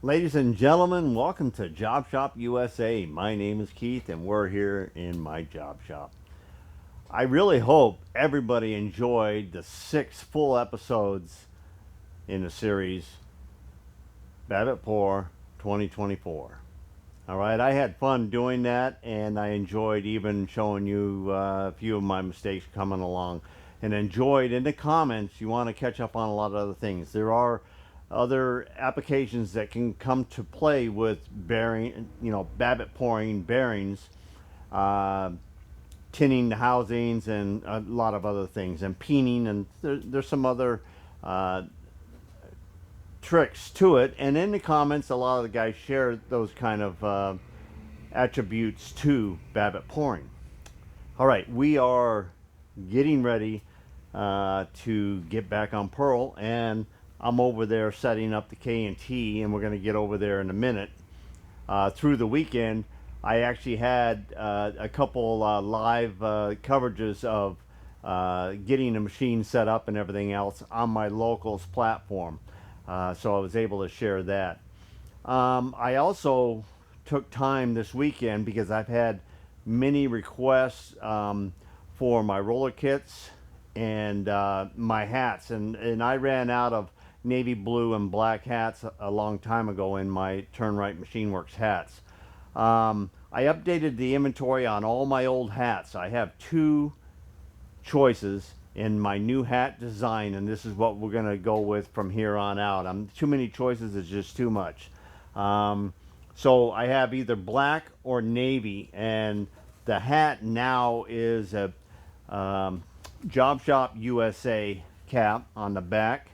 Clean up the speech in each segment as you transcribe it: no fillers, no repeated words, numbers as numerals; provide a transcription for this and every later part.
Ladies and gentlemen, welcome to Job Shop USA. My name is Keith and we're here in my job shop. I really hope everybody enjoyed the 6 full episodes in the series Babbitt Poor 2024. All right, I had fun doing that and I enjoyed even showing you a few of my mistakes coming along, and enjoyed in the comments you want to catch up on a lot of other things. There are other applications that can come to play with bearing, Babbitt pouring bearings, tinning the housings, and a lot of other things, and peening, and there's some other tricks to it. And in the comments, a lot of the guys share those kind of attributes to Babbitt pouring. All right, we are getting ready to get back on Pearl, and I'm over there setting up the K&T, and we're going to get over there in a minute. Through the weekend, I actually had a couple live coverages of getting the machine set up and everything else on my locals platform. So I was able to share that. I also took time this weekend because I've had many requests for my roller kits and my hats, and I ran out of navy blue and black hats a long time ago in my Turn Right Machine Works hats. I updated the inventory on all my old hats. I have 2 choices in my new hat design, and this is what we're going to go with from here on out. Too many choices is just too much. So I have either black or navy, and the hat now is a Job Shop USA cap on the back.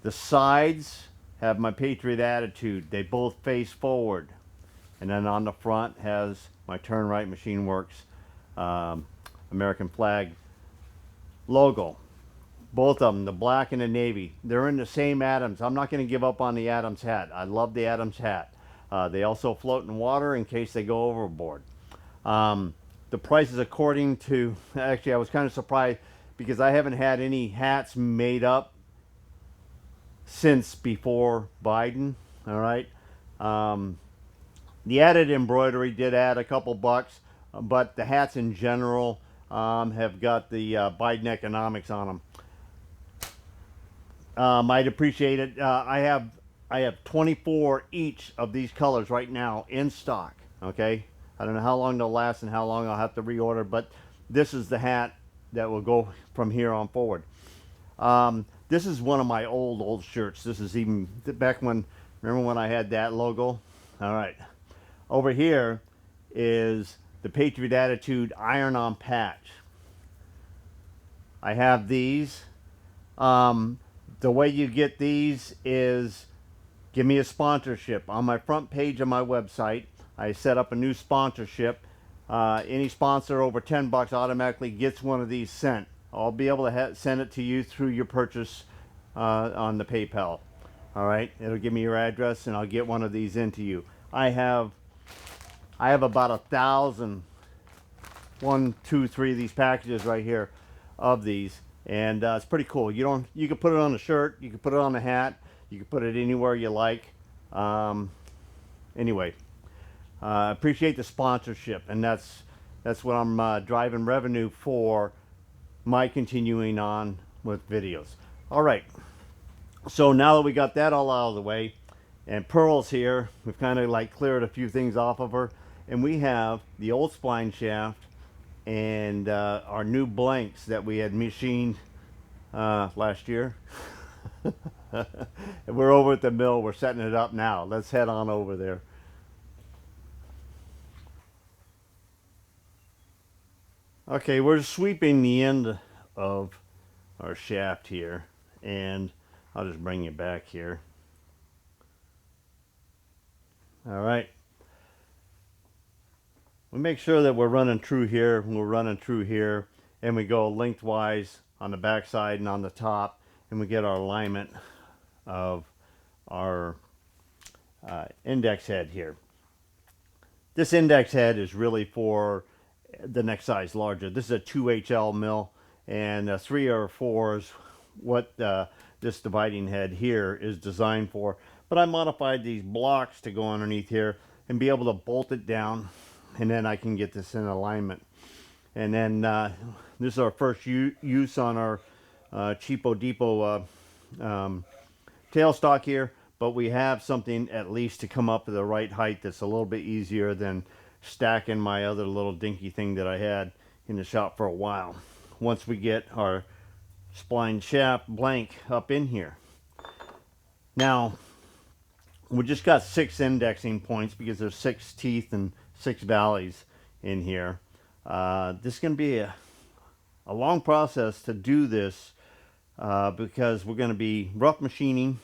The sides have my Patriot attitude. They both face forward. And then on the front has my Turn Right Machine Works American flag logo. Both of them, the black and the navy, they're in the same Adams. I'm not going to give up on the Adams hat. I love the Adams hat. They also float in water in case they go overboard. The price is according to, actually I was kind of surprised because I haven't had any hats made up since before Biden. All right. The added embroidery did add a couple bucks, but the hats in general have got the Biden economics on them. I'd appreciate it. I have 24 each of these colors right now in stock. Okay. I don't know how long they'll last and how long I'll have to reorder, but this is the hat that will go from here on forward. This is one of my old shirts. This is even back when, remember when I had that logo? All right. Over here is the Patriot Attitude iron-on patch. I have these. The way you get these is give me a sponsorship. On my front page of my website, I set up a new sponsorship. Any sponsor over 10 bucks automatically gets one of these sent. I'll be able to send it to you through your purchase on the PayPal. All right, it'll give me your address, and I'll get one of these into you. I have about 1,000, 1, 2, 3 of these packages right here of these, and it's pretty cool. You can put it on a shirt, you can put it on a hat, you can put it anywhere you like. Anyway, appreciate the sponsorship, and that's what I'm driving revenue for. My continuing on with videos. All right, so now that we got that all out of the way, and Pearl's here, we've kind of like cleared a few things off of her, and we have the old spline shaft and our new blanks that we had machined last year. And we're over at the mill, we're setting it up now. Let's head on over there. Okay, we're sweeping the end of our shaft here, and I'll just bring you back here. All right. We make sure that we're running true here, we're running true here, and we go lengthwise on the back side and on the top, and we get our alignment of our index head here. This index head is really for the next size larger. This is a 2HL mill, and 3 or 4 is what this dividing head here is designed for. But I modified these blocks to go underneath here and be able to bolt it down, and then I can get this in alignment. And then this is our first use on our cheapo depot tailstock here, but we have something at least to come up to the right height that's a little bit easier than stacking my other little dinky thing that I had in the shop for a while. Once we get our spline shaft blank up in here. Now, we just got 6 indexing points because there's 6 teeth and 6 valleys in here. This is going to be a long process to do this because we're going to be rough machining,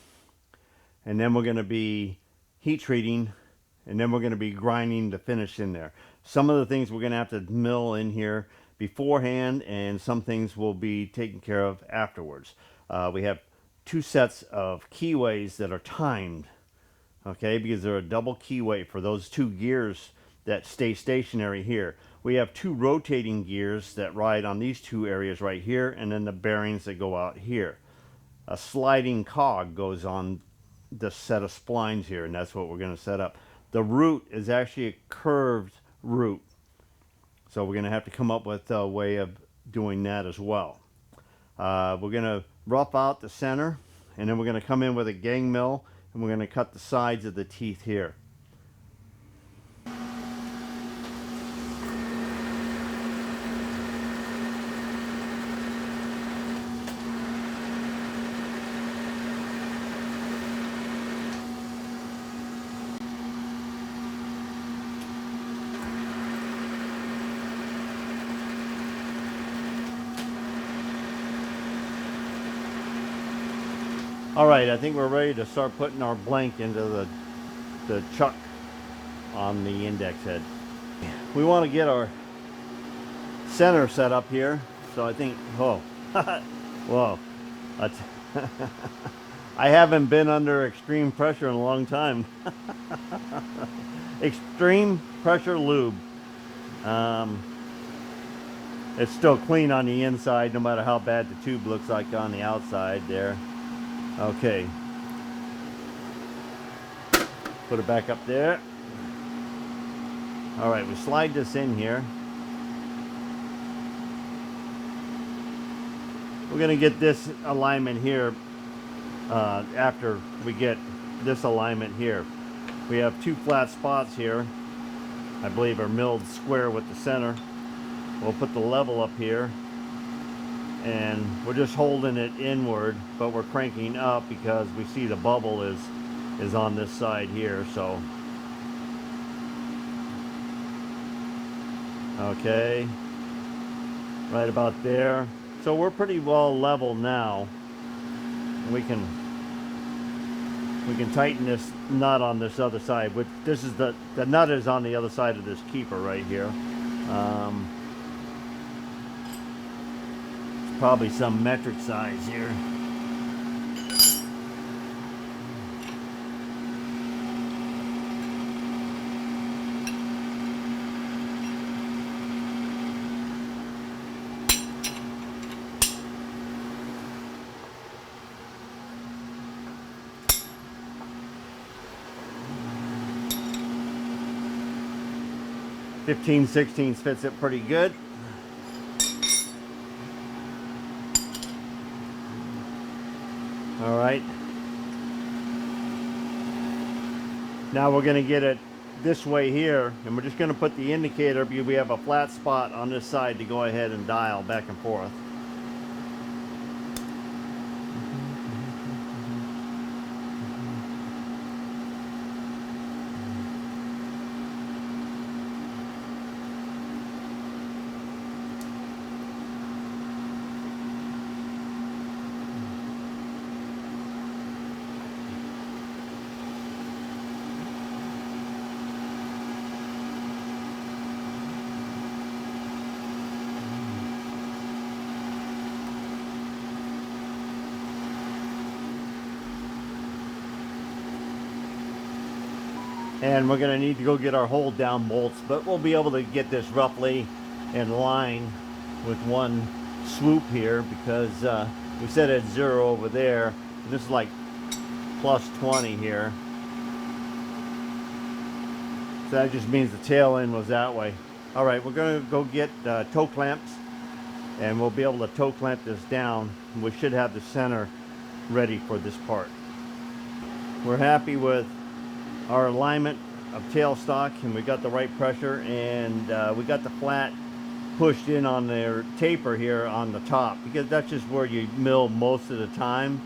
and then we're going to be heat treating, and then we're going to be grinding to finish in there. Some of the things we're going to have to mill in here beforehand, and some things will be taken care of afterwards. We have 2 sets of keyways that are timed, okay, because they're a double keyway for those 2 gears that stay stationary here. We have 2 rotating gears that ride on these 2 areas right here, and then the bearings that go out here. A sliding cog goes on this set of splines here, and that's what we're going to set up. The root is actually a curved root, so we're going to have to come up with a way of doing that as well. We're going to rough out the center, and then we're going to come in with a gang mill, and we're going to cut the sides of the teeth here. All right, I think we're ready to start putting our blank into the chuck on the index head. We want to get our center set up here, so I think, oh, whoa, that's I haven't been under extreme pressure in a long time. Extreme pressure lube. It's still clean on the inside, no matter how bad the tube looks like on the outside there. Okay. Put it back up there. All right, we slide this in here. We're going to get this alignment here after we get this alignment here. We have 2 flat spots here, I believe are milled square with the center. We'll put the level up here, and we're just holding it inward, but we're cranking up because we see the bubble is on this side here. So okay, right about there. So we're pretty well level now. We can tighten this nut on this other side, which this is the nut is on the other side of this keeper right here. Probably some metric size here. Fifteen 16 fits it pretty good. All right. Now we're going to get it this way here, and we're just going to put the indicator, because we have a flat spot on this side to go ahead and dial back and forth. And we're going to need to go get our hold down bolts, but we'll be able to get this roughly in line with one swoop here, because we set it at 0 over there, and this is like plus 20 here. So that just means the tail end was that way. All right, we're going to go get toe clamps, and we'll be able to toe clamp this down. We should have the center ready for this part. We're happy with our alignment of tailstock, and we got the right pressure, and we got the flat pushed in on their taper here on the top, because that's just where you mill most of the time.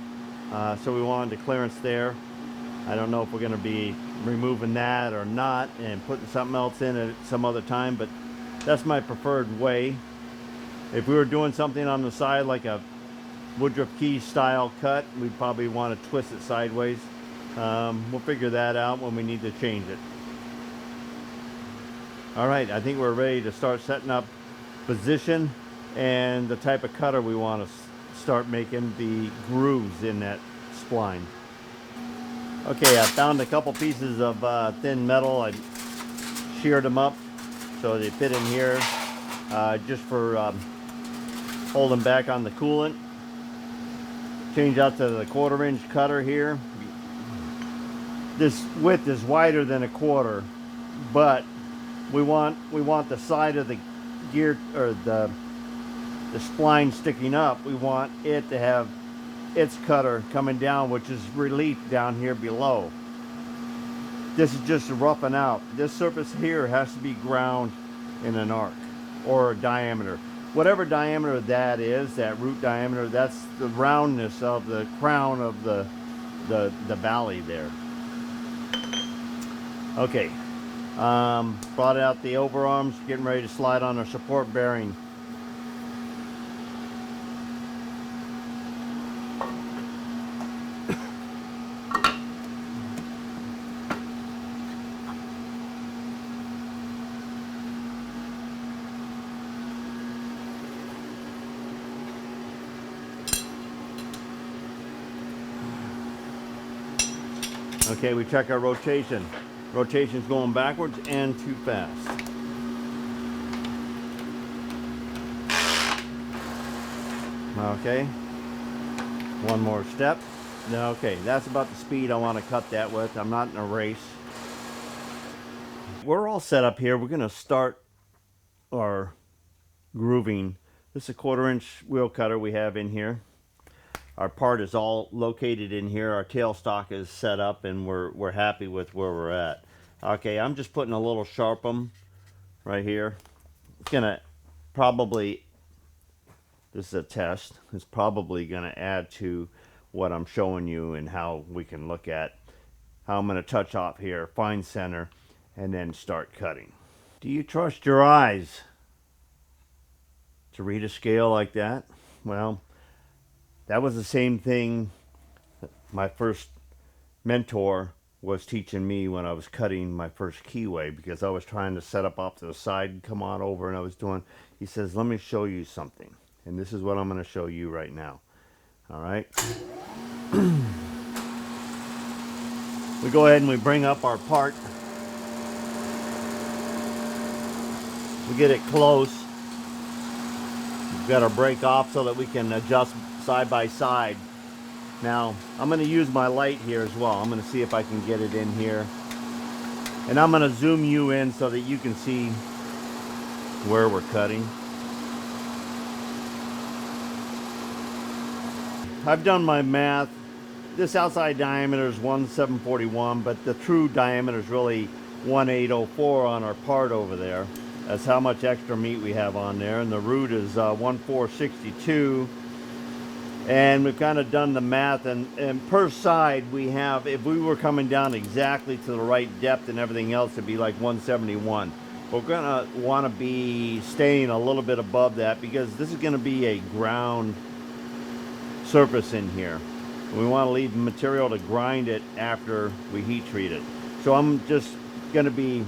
So we wanted the clearance there. I don't know if we're going to be removing that or not and putting something else in at some other time, but that's my preferred way. If we were doing something on the side like a Woodruff Key style cut, we'd probably want to twist it sideways. We'll figure that out when we need to change it. All right, I think we're ready to start setting up position and the type of cutter we want to start making the grooves in that spline. Okay, I found a couple pieces of thin metal. I sheared them up so they fit in here, just for holding back on the coolant. Change out to the 1/4 inch cutter here. This width is wider than a 1/4, but we want the side of the gear, or the spline sticking up. We want it to have its cutter coming down, which is relief down here below. This is just roughing out. This surface here has to be ground in an arc or a diameter. Whatever diameter that is, that root diameter, that's the roundness of the crown of the valley there. Okay, brought out the overarms, getting ready to slide on our support bearing. Okay, we check our rotation. Rotation's going backwards and too fast. Okay, one more step. Okay, that's about the speed I want to cut that with. I'm not in a race. We're all set up here. We're going to start our grooving. This is a 1/4 inch wheel cutter we have in here. Our part is all located in here. Our tailstock is set up, and we're happy with where we're at. Okay, I'm just putting a little sharp'em right here. It's gonna probably, this is a test, it's probably gonna add to what I'm showing you and how we can look at how I'm gonna touch off here, find center, and then start cutting. Do you trust your eyes to read a scale like that? Well, that was the same thing my first mentor was teaching me when I was cutting my first keyway, because I was trying to set up off to the side and come on over, and I was doing, he says, let me show you something. And this is what I'm going to show you right now. All right. We go ahead and we bring up our part. We get it close. We've got our brake off so that we can adjust side by side. Now, I'm going to use my light here as well. I'm going to see if I can get it in here. And I'm going to zoom you in so that you can see where we're cutting. I've done my math. This outside diameter is 1/741, but the true diameter is really 1/804 on our part over there. That's how much extra meat we have on there. And the root is 1/462. And we've kind of done the math, and per side we have, if we were coming down exactly to the right depth and everything else, it'd be like 171. We're gonna want to be staying a little bit above that, because this is going to be a ground surface in here. We want to leave material to grind it after we heat treat it. So I'm just going to be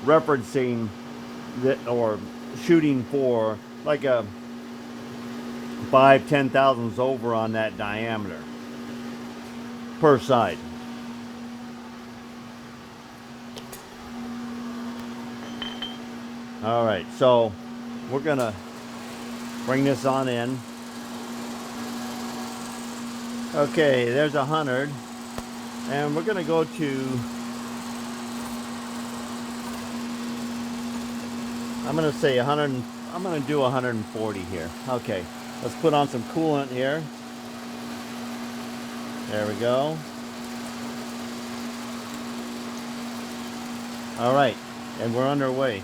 referencing that, or shooting for like a 5/10 thousandths over on that diameter per side. All right, so we're gonna bring this on in. Okay, there's 100, and we're gonna go to, I'm gonna say 100. I'm gonna do 140 here. Okay, let's put on some coolant here. There we go. All right, and we're underway.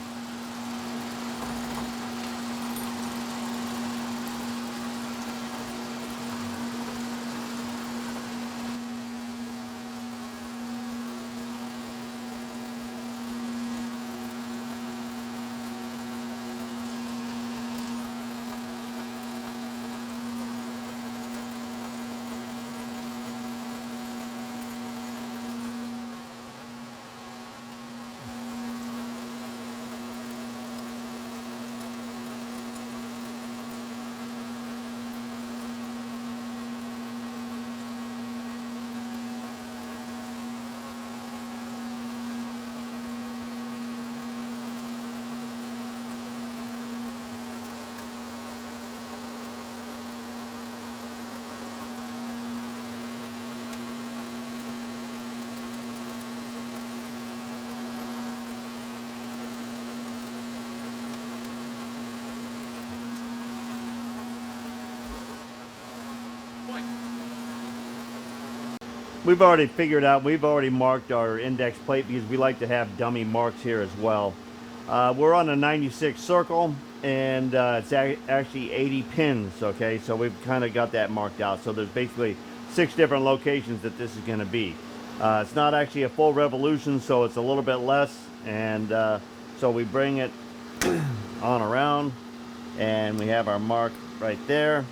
We've already figured out, we've already marked our index plate because we like to have dummy marks here as well. We're on a 96 circle, and it's actually 80 pins, okay? So we've kind of got that marked out. So there's basically 6 different locations that this is going to be. It's not actually a full revolution, so it's a little bit less. And so we bring it on around, and we have our mark right there.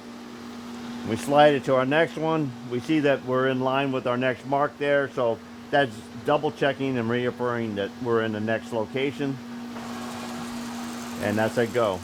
We slide it to our next one. We see that we're in line with our next mark there, so that's double checking and reaffirming that we're in the next location. And that's a go.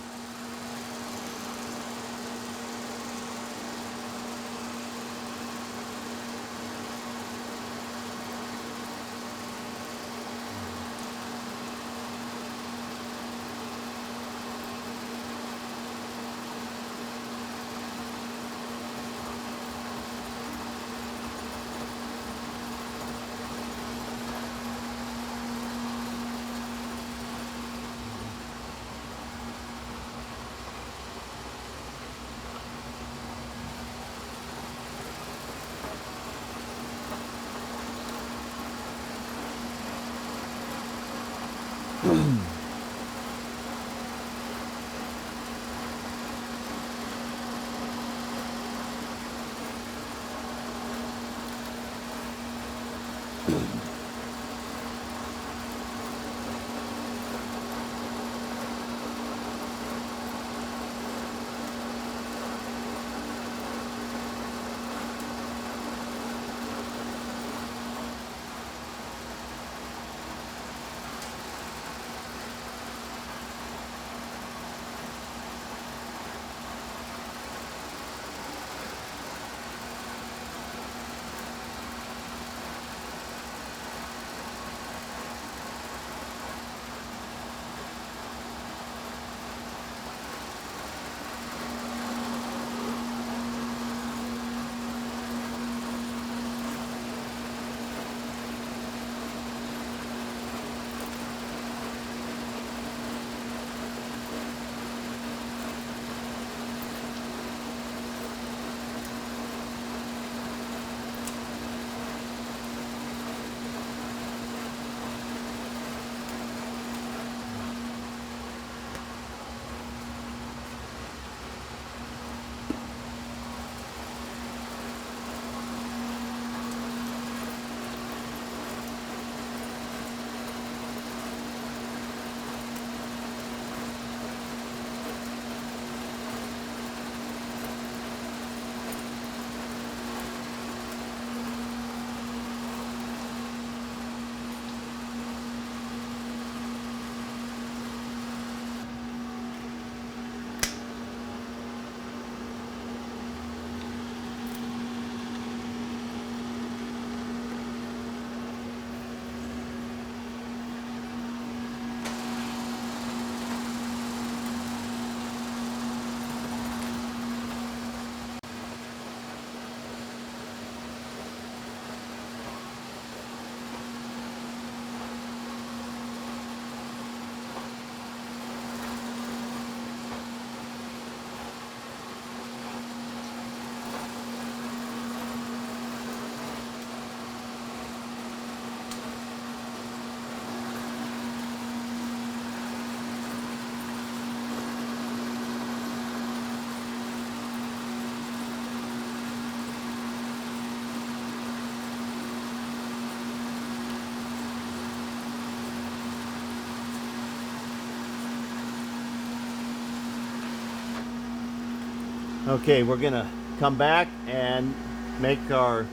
Okay, we're gonna come back and make our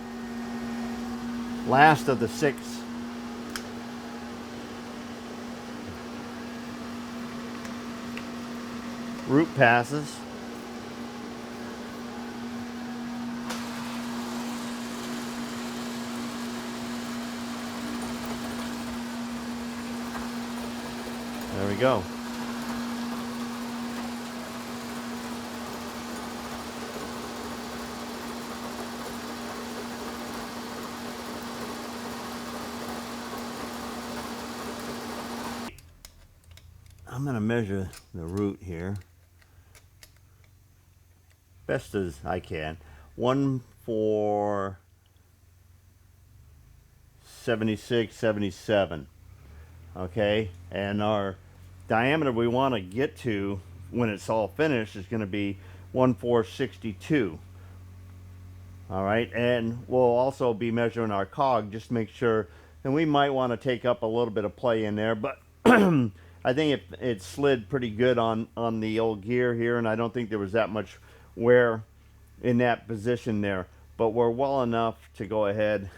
last of the 6 root passes. There we go. I'm going to measure the root here best as I can. 1 for 76, 77. Okay, and our diameter we want to get to when it's all finished is going to be 1/462. All right, and we'll also be measuring our cog, just make sure, and we might want to take up a little bit of play in there, but I think it slid pretty good on the old gear here, and I don't think there was that much wear in that position there, but we're well enough to go ahead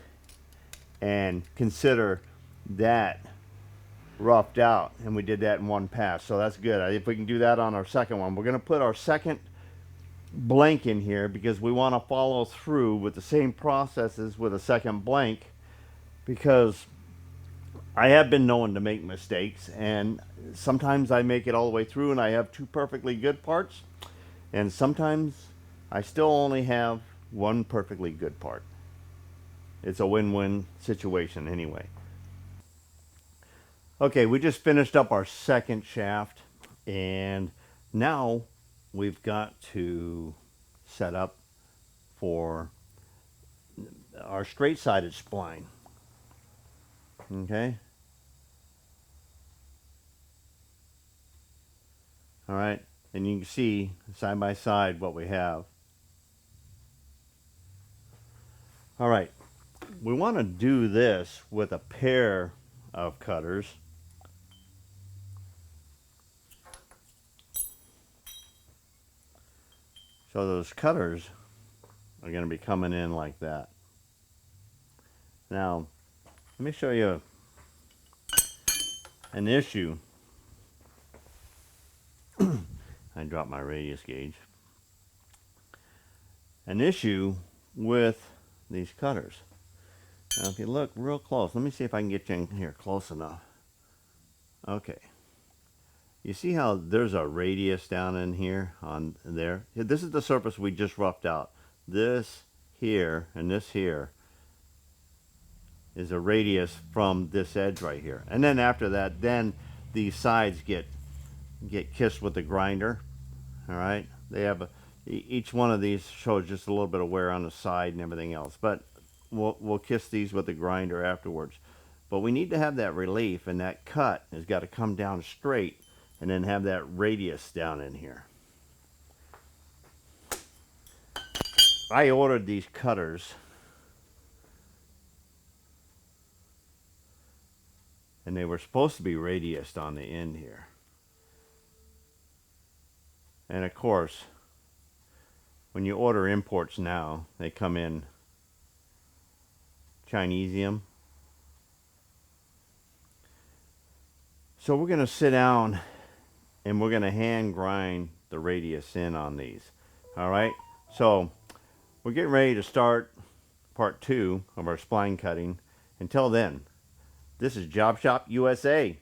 and consider that roughed out, and we did that in one pass, so that's good. If we can do that on our second one, we're going to put our second blank in here because we want to follow through with the same processes with a second blank, because I have been known to make mistakes, and sometimes I make it all the way through and I have 2 perfectly good parts, and sometimes I still only have 1 perfectly good part. It's a win-win situation anyway. Okay, we just finished up our second shaft, and now we've got to set up for our straight-sided spline. Okay. All right, and you can see side by side what we have. All right, we want to do this with a pair of cutters. So those cutters are going to be coming in like that. Now, let me show you an issue. I dropped my radius gauge. An issue with these cutters. Now, if you look real close, let me see if I can get you in here close enough. Okay. You see how there's a radius down in here on there? This is the surface we just roughed out. This here and this here is a radius from this edge right here. And then after that, then these sides get kissed with the grinder. All right, they have each one of these shows just a little bit of wear on the side and everything else, but we'll kiss these with the grinder afterwards. But we need to have that relief, and that cut has got to come down straight and then have that radius down in here. I ordered these cutters, and they were supposed to be radiused on the end here. And of course, when you order imports now, they come in Chinesium. So we're going to sit down and we're going to hand grind the radius in on these. All right, so we're getting ready to start part 2 of our spline cutting. Until then, this is Job Shop USA.